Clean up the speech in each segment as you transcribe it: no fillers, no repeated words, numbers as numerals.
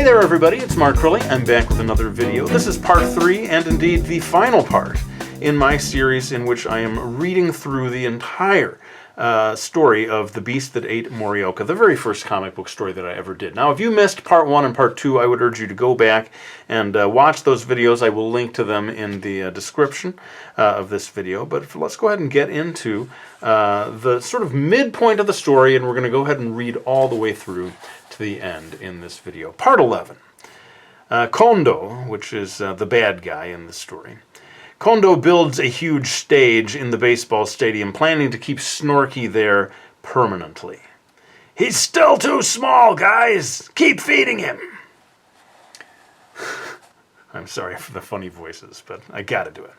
Hey there everybody, it's markcrilley. I'm back with another video. This is part 3 and indeed the final part in my series in which I am reading through the entire story of The Beast That Ate Morioka, the very first comic book story that I ever did. Now if you missed part 1 and part 2, I would urge you to go back and watch those videos. I will link to them in the description of this video. But let's go ahead and get into the sort of midpoint of the story, and we're going to go ahead and read all the way through to the end in this video. Part 11. Kondo, which is the bad guy in the story. Kondo builds a huge stage in the baseball stadium, planning to keep Snorky there permanently. He's still too small, guys! Keep feeding him! I'm sorry for the funny voices, but I gotta do it.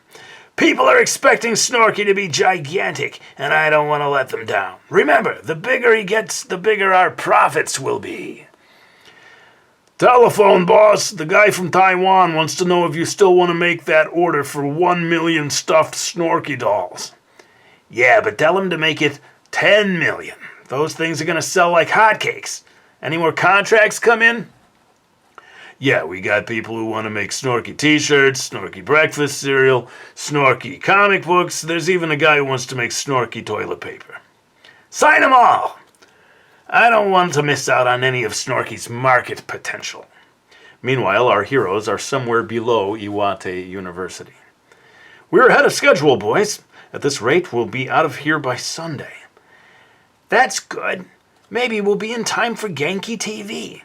People are expecting Snorky to be gigantic, and I don't want to let them down. Remember, the bigger he gets, the bigger our profits will be. Telephone, boss. The guy from Taiwan wants to know if you still want to make that order for 1 million stuffed Snorky dolls. Yeah, but tell him to make it 10 million. Those things are going to sell like hotcakes. Any more contracts come in? Yeah, we got people who want to make Snorky t-shirts, Snorky breakfast cereal, Snorky comic books. There's even a guy who wants to make Snorky toilet paper. Sign them all! I don't want to miss out on any of Snorky's market potential. Meanwhile, our heroes are somewhere below Iwate University. We're ahead of schedule, boys. At this rate, we'll be out of here by Sunday. That's good. Maybe we'll be in time for Genki TV.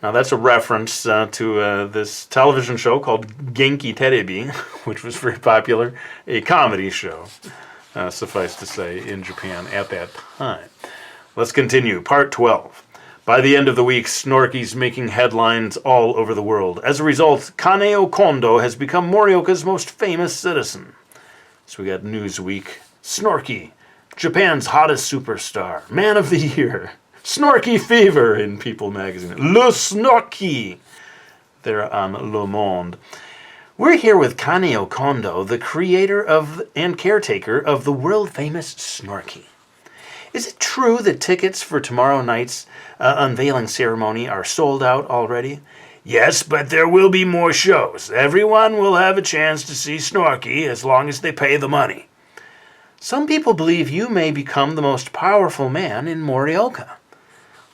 Now, that's a reference to this television show called Genki Terebi, which was very popular, a comedy show, suffice to say, in Japan at that time. Let's continue. Part 12. By the end of the week, Snorky's making headlines all over the world. As a result, Kaneo Kondo has become Morioka's most famous citizen. So we got Newsweek. Snorky, Japan's hottest superstar. Man of the Year. Snorky Fever in People magazine. Le Snorky. They're on Le Monde. We're here with Kaneo Kondo, the creator of and caretaker of the world-famous Snorky. Is it true that tickets for tomorrow night's unveiling ceremony are sold out already? Yes, but there will be more shows. Everyone will have a chance to see Snorky as long as they pay the money. Some people believe you may become the most powerful man in Morioka.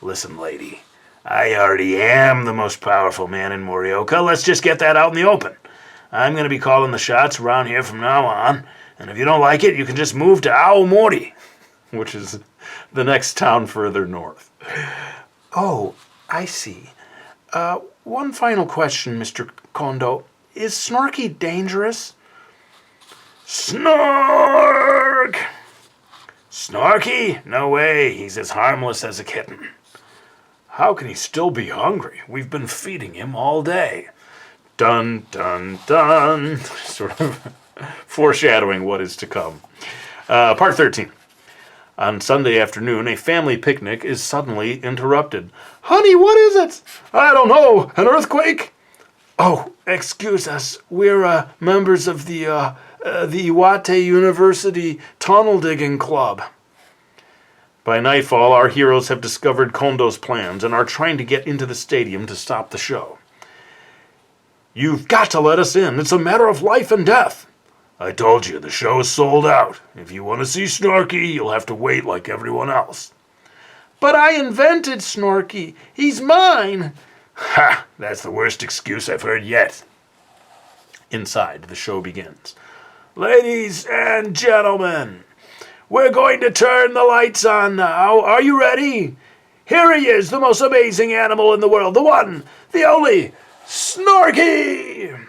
Listen, lady, I already am the most powerful man in Morioka. Let's just get that out in the open. I'm going to be calling the shots around here from now on, and if you don't like it, you can just move to Aomori, which is the next town further north. Oh, I see. One final question, Mr. Kondo. Is Snorky dangerous? Snork! Snorky? No way. He's as harmless as a kitten. How can he still be hungry? We've been feeding him all day. Dun, dun, dun. Sort of foreshadowing what is to come. Part 13. On Sunday afternoon, a family picnic is suddenly interrupted. Honey, what is it? I don't know. An earthquake? Oh, excuse us. We're members of the Iwate University Tunnel Digging Club. By nightfall, our heroes have discovered Kondo's plans and are trying to get into the stadium to stop the show. You've got to let us in. It's a matter of life and death. I told you, the show is sold out. If you want to see Snorky, you'll have to wait like everyone else. But I invented Snorky. He's mine. Ha! That's the worst excuse I've heard yet. Inside, the show begins. Ladies and gentlemen, we're going to turn the lights on now. Are you ready? Here he is, the most amazing animal in the world. The one, the only, Snorky!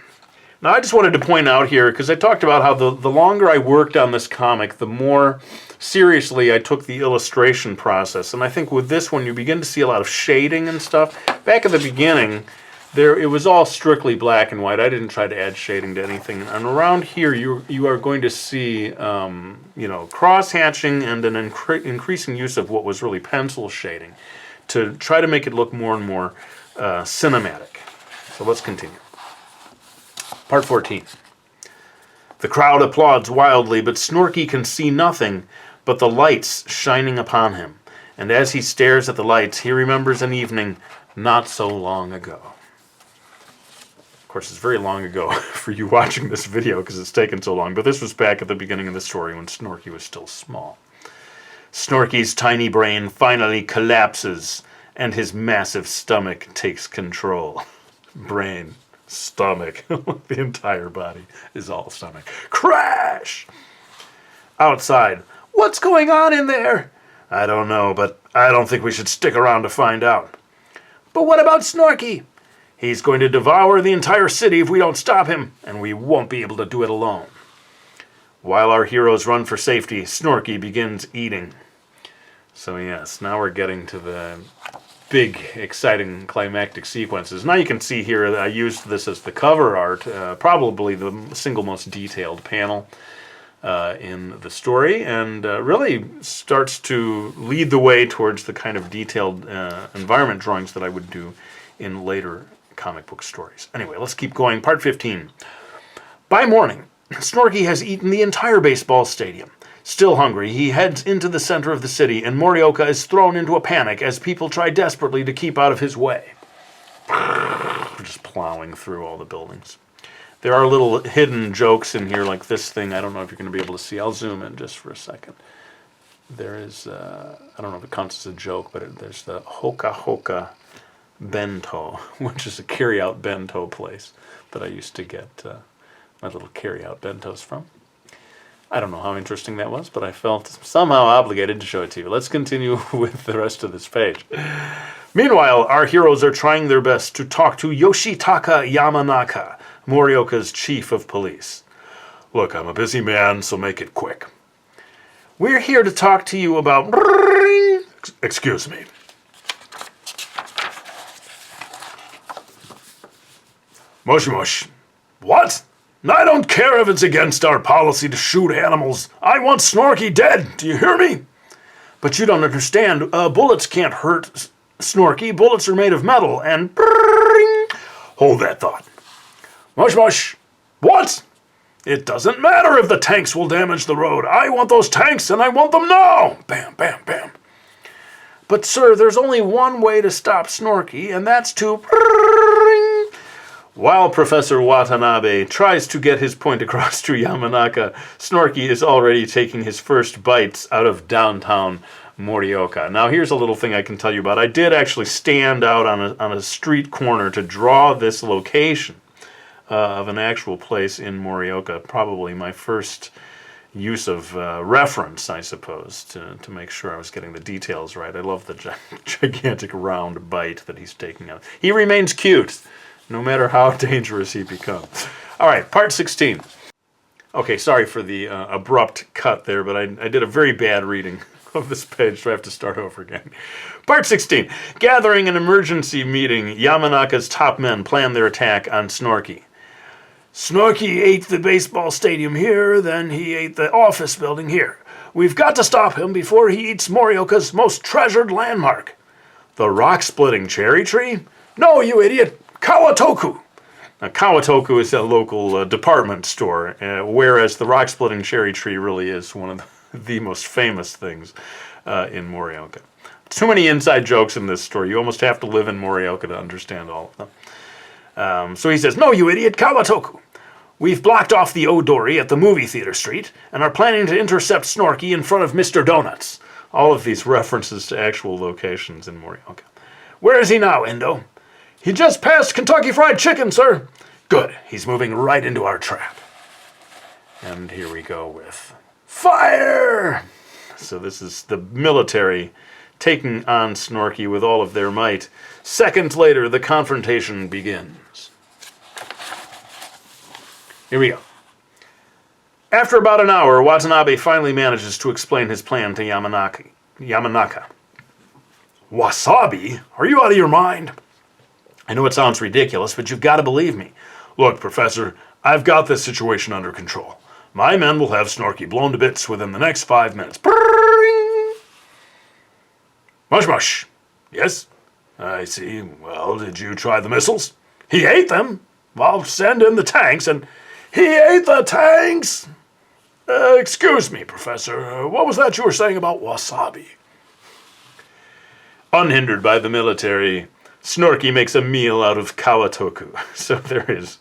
Now, I just wanted to point out here, because I talked about how the longer I worked on this comic, the more seriously I took the illustration process. And I think with this one, you begin to see a lot of shading and stuff. Back at the beginning, it was all strictly black and white. I didn't try to add shading to anything. And around here, you are going to see, cross-hatching and an increasing use of what was really pencil shading to try to make it look more and more cinematic. So let's continue. Part 14. The crowd applauds wildly, but Snorky can see nothing but the lights shining upon him. And as he stares at the lights, he remembers an evening not so long ago. course, it's very long ago for you watching this video because it's taken so long, but this was back at the beginning of the story when Snorky was still small. Snorky's tiny brain finally collapses, and his massive stomach takes control. Brain, stomach, the entire body is all stomach. Crash! Outside, what's going on in there? I don't know, but I don't think we should stick around to find out. But what about Snorky? He's going to devour the entire city if we don't stop him, and we won't be able to do it alone. While our heroes run for safety, Snorky begins eating. So yes, now we're getting to the big, exciting climactic sequences. Now you can see here that I used this as the cover art, probably the single most detailed panel in the story, and really starts to lead the way towards the kind of detailed environment drawings that I would do in later comic book stories. Anyway, let's keep going. Part 15. By morning, Snorky has eaten the entire baseball stadium. Still hungry, he heads into the center of the city, and Morioka is thrown into a panic as people try desperately to keep out of his way. Just plowing through all the buildings. There are little hidden jokes in here, like this thing. I don't know if you're going to be able to see. I'll zoom in just for a second. There is, I don't know if it counts as a joke, but there's the Hoka Hoka Bento, which is a carry-out bento place that I used to get my little carry-out bentos from. I don't know how interesting that was, but I felt somehow obligated to show it to you. Let's continue with the rest of this page. Meanwhile, our heroes are trying their best to talk to Yoshitaka Yamanaka, Morioka's chief of police. Look, I'm a busy man, so make it quick. We're here to talk to you about... Excuse me. Mush mush. What? I don't care if it's against our policy to shoot animals. I want Snorky dead. Do you hear me? But you don't understand. Bullets can't hurt Snorky. Bullets are made of metal and... Hold that thought. Mush mush. What? It doesn't matter if the tanks will damage the road. I want those tanks and I want them now. Bam, bam, bam. But sir, there's only one way to stop Snorky, and that's to... While Professor Watanabe tries to get his point across to Yamanaka, Snorky is already taking his first bites out of downtown Morioka. Now here's a little thing I can tell you about. I did actually stand out on a street corner to draw this location of an actual place in Morioka. Probably my first use of reference, I suppose, to make sure I was getting the details right. I love the gigantic round bite that he's taking out. He remains cute, no matter how dangerous he becomes. All right, part 16. Okay, sorry for the abrupt cut there, but I did a very bad reading of this page, so I have to start over again. Part 16. Gathering an emergency meeting, Yamanaka's top men plan their attack on Snorky. Snorky ate the baseball stadium here, then he ate the office building here. We've got to stop him before he eats Morioka's most treasured landmark. The rock-splitting cherry tree? No, you idiot! Kawatoku! Now, Kawatoku is a local department store, whereas the rock-splitting cherry tree really is one of the most famous things in Morioka. Too many inside jokes in this story. You almost have to live in Morioka to understand all of them. So he says, no, you idiot, Kawatoku! We've blocked off the Odori at the movie theater street and are planning to intercept Snorky in front of Mr. Donuts. All of these references to actual locations in Morioka. Where is he now, Endo? He just passed Kentucky Fried Chicken, sir. Good. He's moving right into our trap. And here we go with fire! So this is the military taking on Snorky with all of their might. Seconds later, the confrontation begins. Here we go. After about an hour, Watanabe finally manages to explain his plan to Yamanaka. Wasabi? Are you out of your mind? I know it sounds ridiculous, but you've got to believe me. Look, Professor, I've got this situation under control. My men will have Snorky blown to bits within the next 5 minutes. Mush mush. Yes? I see. Well, did you try the missiles? He ate them. I'll send in the tanks, and... He ate the tanks! Excuse me, Professor. What was that you were saying about wasabi? Unhindered by the military, Snorky makes a meal out of kawatoku. So there is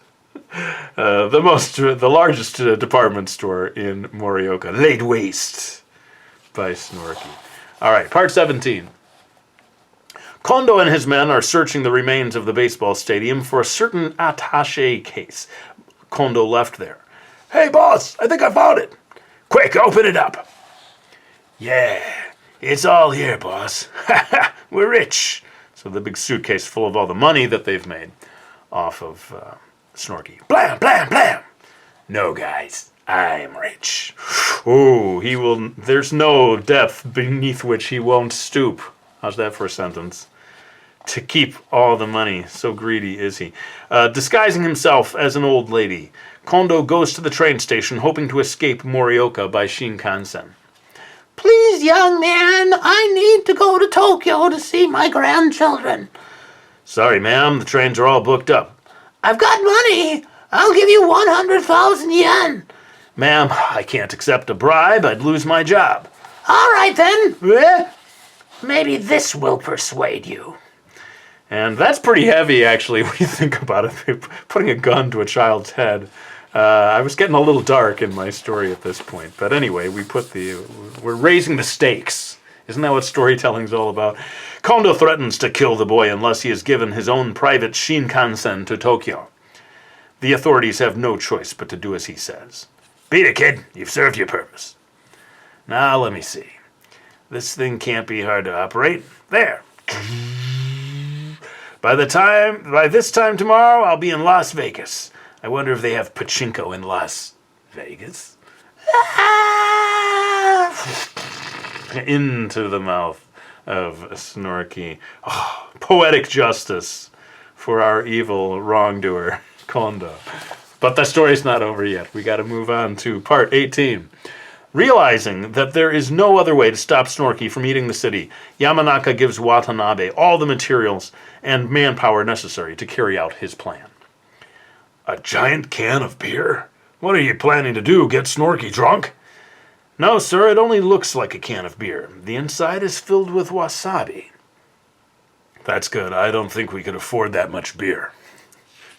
the largest department store in Morioka, laid waste by Snorky. All right, part 17. Kondo and his men are searching the remains of the baseball stadium for a certain attaché case Kondo left there. Hey, boss, I think I found it. Quick, open it up. Yeah, it's all here, boss. We're rich. So the big suitcase full of all the money that they've made off of Snorky. Blam, blam, blam. No, guys, I'm rich. Oh, he will. There's no depth beneath which he won't stoop. How's that for a sentence? To keep all the money. So greedy is he. Disguising himself as an old lady, Kondo goes to the train station hoping to escape Morioka by Shinkansen. Please, young man, I need to go to Tokyo to see my grandchildren. Sorry, ma'am, the trains are all booked up. I've got money. I'll give you 100,000 yen. Ma'am, I can't accept a bribe. I'd lose my job. All right, then. Maybe this will persuade you. And that's pretty heavy, actually, when you think about it. Putting a gun to a child's head. I was getting a little dark in my story at this point. But anyway, we're raising the stakes. Isn't that what storytelling's all about? Kondo threatens to kill the boy unless he is given his own private Shinkansen to Tokyo. The authorities have no choice but to do as he says. Beat it, kid. You've served your purpose. Now, let me see. This thing can't be hard to operate. There. By this time tomorrow, I'll be in Las Vegas. I wonder if they have pachinko in Las Vegas. Into the mouth of Snorky. Oh, poetic justice for our evil wrongdoer, Kondo. But the story's not over yet. We got to move on to part 18. Realizing that there is no other way to stop Snorky from eating the city, Yamanaka gives Watanabe all the materials and manpower necessary to carry out his plan. A giant can of beer? What are you planning to do, get Snorky drunk? No, sir, it only looks like a can of beer. The inside is filled with wasabi. That's good. I don't think we could afford that much beer.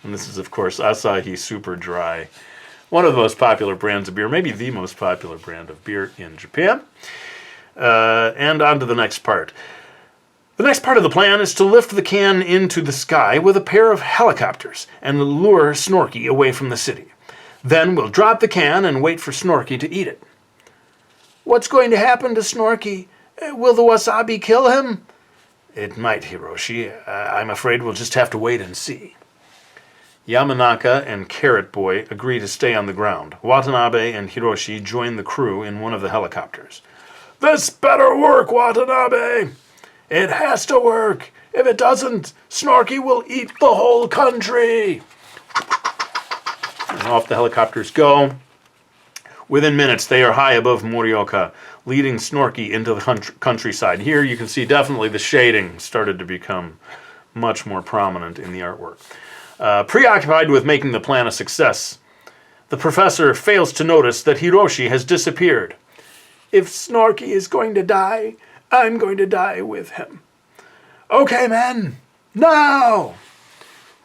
And this is, of course, Asahi Super Dry. One of the most popular brands of beer, maybe the most popular brand of beer in Japan. And on to the next part. The next part of the plan is to lift the can into the sky with a pair of helicopters and lure Snorky away from the city. Then we'll drop the can and wait for Snorky to eat it. What's going to happen to Snorky? Will the wasabi kill him? It might, Hiroshi. I'm afraid we'll just have to wait and see. Yamanaka and Carrot Boy agree to stay on the ground. Watanabe and Hiroshi join the crew in one of the helicopters. This better work, Watanabe! It has to work. If it doesn't, Snorky will eat the whole country. And off the helicopters go. Within minutes, they are high above Morioka, leading Snorky into the countryside. Here you can see definitely the shading started to become much more prominent in the artwork. Preoccupied with making the plan a success, the professor fails to notice that Hiroshi has disappeared. If Snorky is going to die, I'm going to die with him. Okay, men, now!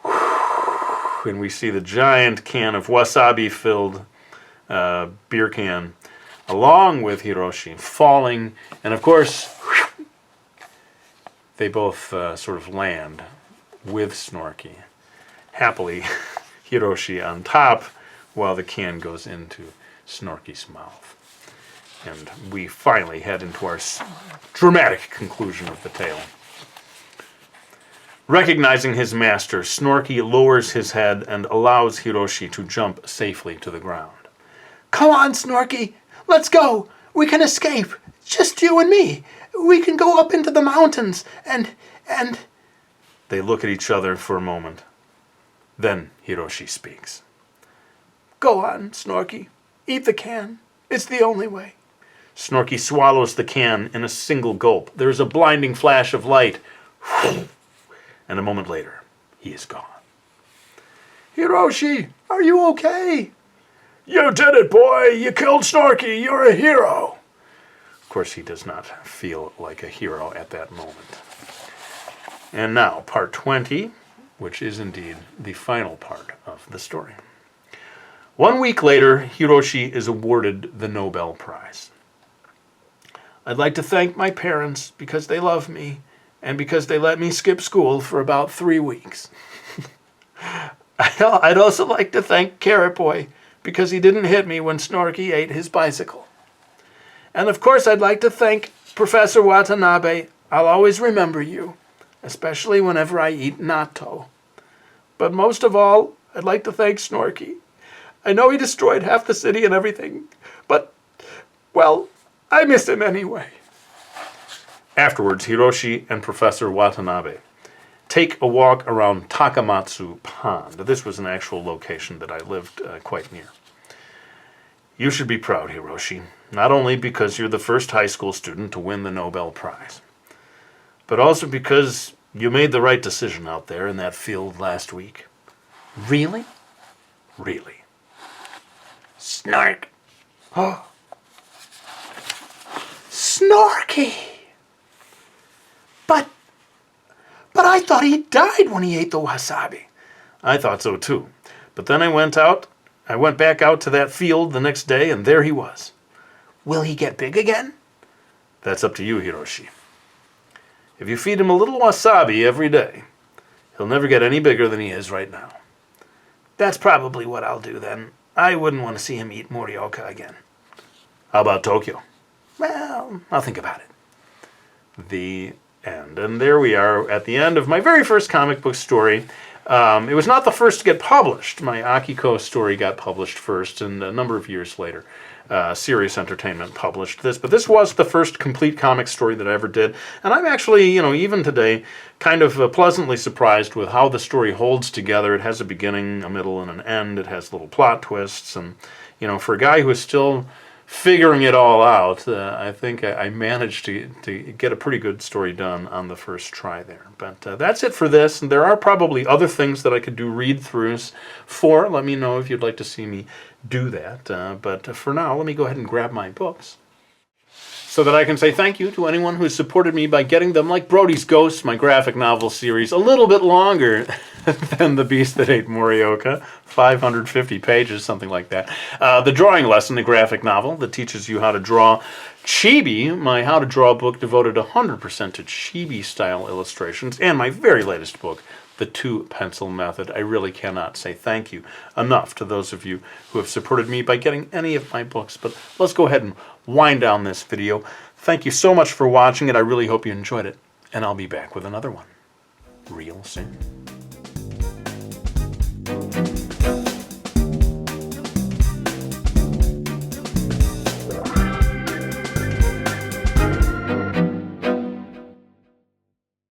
And we see the giant can of wasabi-filled beer can, along with Hiroshi, falling. And of course, they both sort of land with Snorky. Happily, Hiroshi on top, while the can goes into Snorky's mouth. And we finally head into our dramatic conclusion of the tale. Recognizing his master, Snorky lowers his head and allows Hiroshi to jump safely to the ground. Come on, Snorky. Let's go. We can escape. Just you and me. We can go up into the mountains and... They look at each other for a moment. Then Hiroshi speaks. Go on, Snorky. Eat the can. It's the only way. Snorky swallows the can in a single gulp. There is a blinding flash of light. And a moment later, he is gone. Hiroshi, are you okay? You did it, boy! You killed Snorky! You're a hero! Of course, he does not feel like a hero at that moment. And now, part 20, which is indeed the final part of the story. 1 week later, Hiroshi is awarded the Nobel Prize. I'd like to thank my parents because they love me and because they let me skip school for about 3 weeks. I'd also like to thank Carrot Boy because he didn't hit me when Snorky ate his bicycle. And of course, I'd like to thank Professor Watanabe. I'll always remember you, especially whenever I eat natto. But most of all, I'd like to thank Snorky. I know he destroyed half the city and everything, but, well, I miss him anyway. Afterwards, Hiroshi and Professor Watanabe take a walk around Takamatsu Pond. This was an actual location that I lived quite near. You should be proud, Hiroshi, not only because you're the first high school student to win the Nobel Prize, but also because you made the right decision out there in that field last week. Really? Really. Snark. Oh. Snorky! But I thought he died when he ate the wasabi. I thought so too. But then I went back out to that field the next day, and there he was. Will he get big again? That's up to you, Hiroshi. If you feed him a little wasabi every day, he'll never get any bigger than he is right now. That's probably what I'll do then. I wouldn't want to see him eat Morioka again. How about Tokyo? Well, I'll think about it. The end. And there we are at the end of my very first comic book story. It was not the first to get published. My Akiko story got published first, and a number of years later, Sirius Entertainment published this. But this was the first complete comic story that I ever did. And I'm actually, even today, kind of pleasantly surprised with how the story holds together. It has a beginning, a middle, and an end. It has little plot twists. And, for a guy who is still figuring it all out, I think I managed to get a pretty good story done on the first try there. But that's it for this. And there are probably other things that I could do read-throughs for. Let me know if you'd like to see me do that. But for now, let me go ahead and grab my books so that I can say thank you to anyone who supported me by getting them, like Brody's Ghosts, my graphic novel series, a little bit longer than The Beast That Ate Morioka, 550 pages, something like that. The Drawing Lesson, the graphic novel that teaches you how to draw chibi, my How to Draw book devoted 100% to chibi-style illustrations, and my very latest book, The Two-Pencil Method. I really cannot say thank you enough to those of you who have supported me by getting any of my books. But let's go ahead and wind down this video. Thank you so much for watching it. I really hope you enjoyed it, and I'll be back with another one real soon.